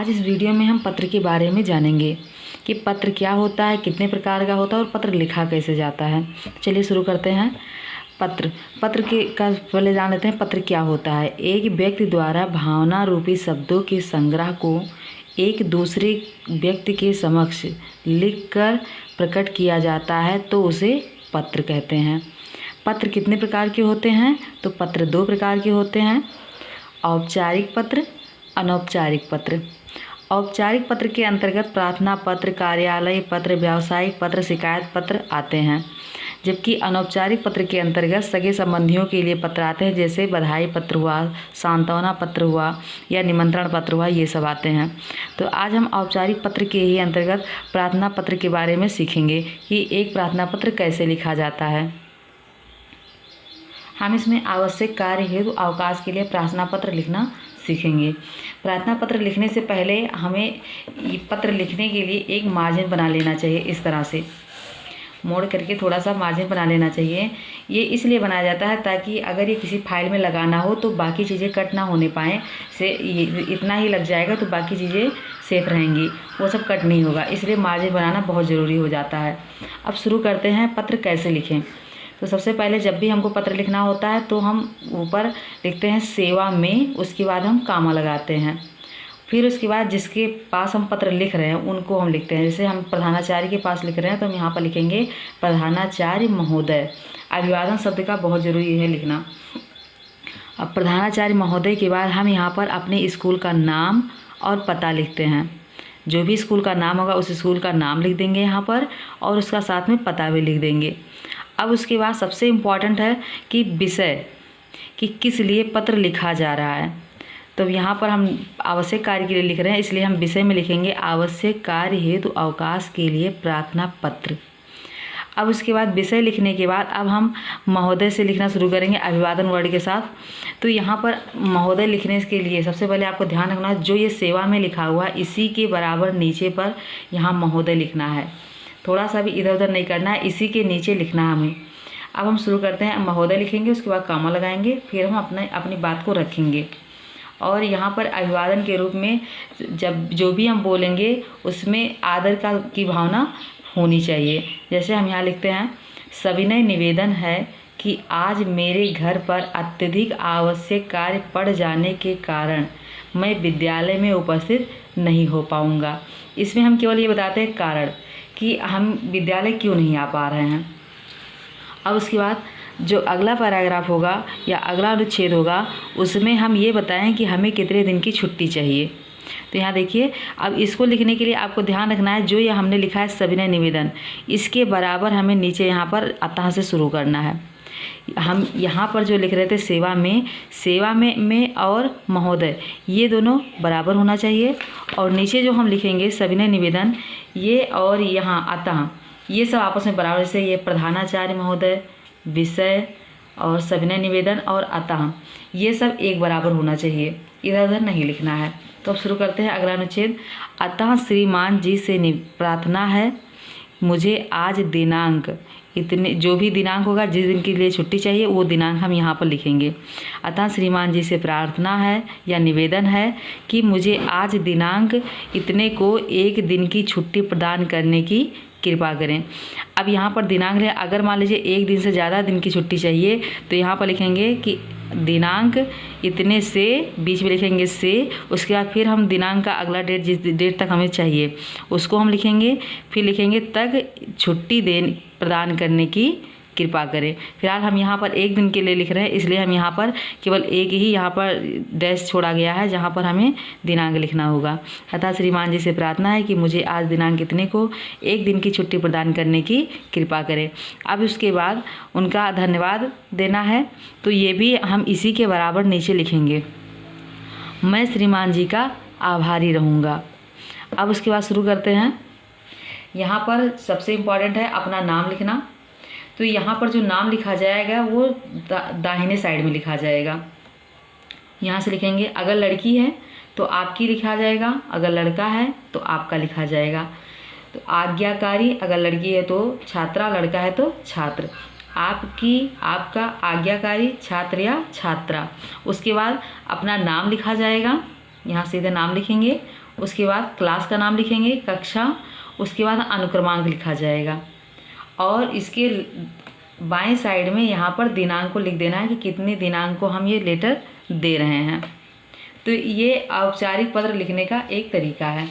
आज इस वीडियो में हम पत्र के बारे में जानेंगे कि पत्र क्या होता है, कितने प्रकार का होता है और पत्र लिखा कैसे जाता है। चलिए शुरू करते हैं। पत्र के का पहले जान लेते हैं पत्र क्या होता है। एक व्यक्ति द्वारा भावना रूपी शब्दों के संग्रह को एक दूसरे व्यक्ति के समक्ष लिखकर प्रकट किया जाता है तो उसे पत्र कहते हैं। पत्र कितने प्रकार के होते हैं? तो पत्र दो प्रकार के होते हैं, औपचारिक पत्र, अनौपचारिक पत्र। औपचारिक पत्र के अंतर्गत प्रार्थना पत्र, कार्यालय पत्र, व्यावसायिक पत्र, शिकायत पत्र आते हैं, जबकि अनौपचारिक पत्र के अंतर्गत सगे संबंधियों के लिए पत्र आते हैं, जैसे बधाई पत्र हुआ, सांत्वना पत्र हुआ या निमंत्रण पत्र हुआ, ये सब आते हैं। तो आज हम औपचारिक पत्र के ही अंतर्गत प्रार्थना पत्र के बारे में सीखेंगे कि एक प्रार्थना पत्र कैसे लिखा जाता है। हम इसमें आवश्यक कार्य हेतु अवकाश के लिए प्रार्थना पत्र लिखना सीखेंगे। प्रार्थना पत्र लिखने से पहले हमें पत्र लिखने के लिए एक मार्जिन बना लेना चाहिए। इस तरह से मोड़ करके थोड़ा सा मार्जिन बना लेना चाहिए। ये इसलिए बनाया जाता है ताकि अगर ये किसी फाइल में लगाना हो तो बाकी चीज़ें कट ना होने पाएँ। से इतना ही लग जाएगा तो बाकी चीज़ें सेफ रहेंगी, वो सब कट नहीं होगा, इसलिए मार्जिन बनाना बहुत ज़रूरी हो जाता है। अब शुरू करते हैं पत्र कैसे लिखें। तो सबसे पहले जब भी हमको पत्र लिखना होता है तो हम ऊपर लिखते हैं सेवा में, उसके बाद हम कामा लगाते हैं। फिर उसके बाद जिसके पास हम पत्र लिख रहे हैं उनको हम लिखते हैं। जैसे हम प्रधानाचार्य के पास लिख रहे हैं तो हम यहाँ पर लिखेंगे प्रधानाचार्य महोदय। अभिवादन शब्द का बहुत ज़रूरी है लिखना। अब प्रधानाचार्य महोदय के बाद हम यहाँ पर अपने स्कूल का नाम और पता लिखते हैं। जो भी स्कूल का नाम होगा उस स्कूल का नाम लिख देंगे यहाँ पर और उसका साथ में पता भी लिख देंगे। अब उसके बाद सबसे इम्पॉर्टेंट है कि विषय, कि किस लिए पत्र लिखा जा रहा है। तो यहाँ पर हम आवश्यक कार्य के लिए लिख रहे हैं, इसलिए हम विषय में लिखेंगे आवश्यक कार्य हेतु अवकाश के लिए प्रार्थना पत्र। अब उसके बाद विषय लिखने के बाद अब हम महोदय से लिखना शुरू करेंगे अभिवादन वर्ड के साथ। तो यहाँ पर महोदय लिखने के लिए सबसे पहले आपको ध्यान रखना जो ये सेवा में लिखा हुआ है इसी के बराबर नीचे पर यहाँ महोदय लिखना है। थोड़ा सा भी इधर उधर नहीं करना है, इसी के नीचे लिखना है हमें। अब हम शुरू करते हैं, महोदय लिखेंगे, उसके बाद कामा लगाएंगे, फिर हम अपनी बात को रखेंगे। और यहाँ पर अभिवादन के रूप में जब जो भी हम बोलेंगे उसमें आदर की भावना होनी चाहिए। जैसे हम यहाँ लिखते हैं सविनय निवेदन है कि आज मेरे घर पर अत्यधिक आवश्यक कार्य पड़ जाने के कारण मैं विद्यालय में उपस्थित नहीं हो पाऊँगा। इसमें हम केवल ये बताते हैं कारण कि हम विद्यालय क्यों नहीं आ पा रहे हैं। अब उसके बाद जो अगला पैराग्राफ होगा या अगला अनुच्छेद होगा उसमें हम ये बताएं कि हमें कितने दिन की छुट्टी चाहिए। तो यहाँ देखिए, अब इसको लिखने के लिए आपको ध्यान रखना है जो ये हमने लिखा है सविनय निवेदन, इसके बराबर हमें नीचे यहाँ पर अतः से शुरू करना है। हम यहाँ पर जो लिख रहे थे सेवा में और महोदय ये दोनों बराबर होना चाहिए। और नीचे जो हम लिखेंगे सविनय निवेदन ये और यहाँ अतः ये सब आपस में बराबर, जैसे ये प्रधानाचार्य महोदय, विषय और सविनय निवेदन और अतः ये सब एक बराबर होना चाहिए, इधर उधर नहीं लिखना है। तो अब शुरू करते हैं अगला अनुच्छेद। अतः श्रीमान जी से प्रार्थना है मुझे आज दिनांक इतने, जो भी दिनांक होगा जिस दिन के लिए छुट्टी चाहिए वो दिनांक हम यहाँ पर लिखेंगे। अतः श्रीमान जी से प्रार्थना है या निवेदन है कि मुझे आज दिनांक इतने को एक दिन की छुट्टी प्रदान करने की कृपा करें। अब यहाँ पर दिनांक है, अगर मान लीजिए एक दिन से ज़्यादा दिन की छुट्टी चाहिए तो यहाँ पर लिखेंगे कि दिनांक इतने से, बीच में लिखेंगे से, उसके बाद फिर हम दिनांक का अगला डेट जिस डेट तक हमें चाहिए उसको हम लिखेंगे, फिर लिखेंगे तक छुट्टी प्रदान करने की कृपा करें। फिलहाल हम यहाँ पर एक दिन के लिए लिख रहे हैं इसलिए हम यहाँ पर केवल एक ही यहाँ पर डैश छोड़ा गया है जहाँ पर हमें दिनांक लिखना होगा। अतः श्रीमान जी से प्रार्थना है कि मुझे आज दिनांक इतने को एक दिन की छुट्टी प्रदान करने की कृपा करें। अब उसके बाद उनका धन्यवाद देना है तो ये भी हम इसी के बराबर नीचे लिखेंगे, मैं श्रीमान जी का आभारी रहूँगा। अब उसके बाद शुरू करते हैं। यहाँ पर सबसे इम्पॉर्टेंट है अपना नाम लिखना। तो यहाँ पर जो नाम लिखा जाएगा वो दाहिने साइड में लिखा जाएगा। यहाँ से लिखेंगे, अगर लड़की है तो आपकी लिखा जाएगा, अगर लड़का है तो आपका लिखा जाएगा। तो आज्ञाकारी, अगर लड़की है तो छात्रा, लड़का है तो छात्र। आपकी, आपका, आज्ञाकारी, छात्र या छात्रा। उसके बाद अपना नाम लिखा जाएगा, यहाँ सीधे नाम लिखेंगे। उसके बाद क्लास का नाम लिखेंगे, कक्षा, उसके बाद अनुक्रमांक लिखा जाएगा और इसके बाएं साइड में यहाँ पर दिनांक को लिख देना है कि कितने दिनांक को हम ये लेटर दे रहे हैं। तो ये औपचारिक पत्र लिखने का एक तरीका है।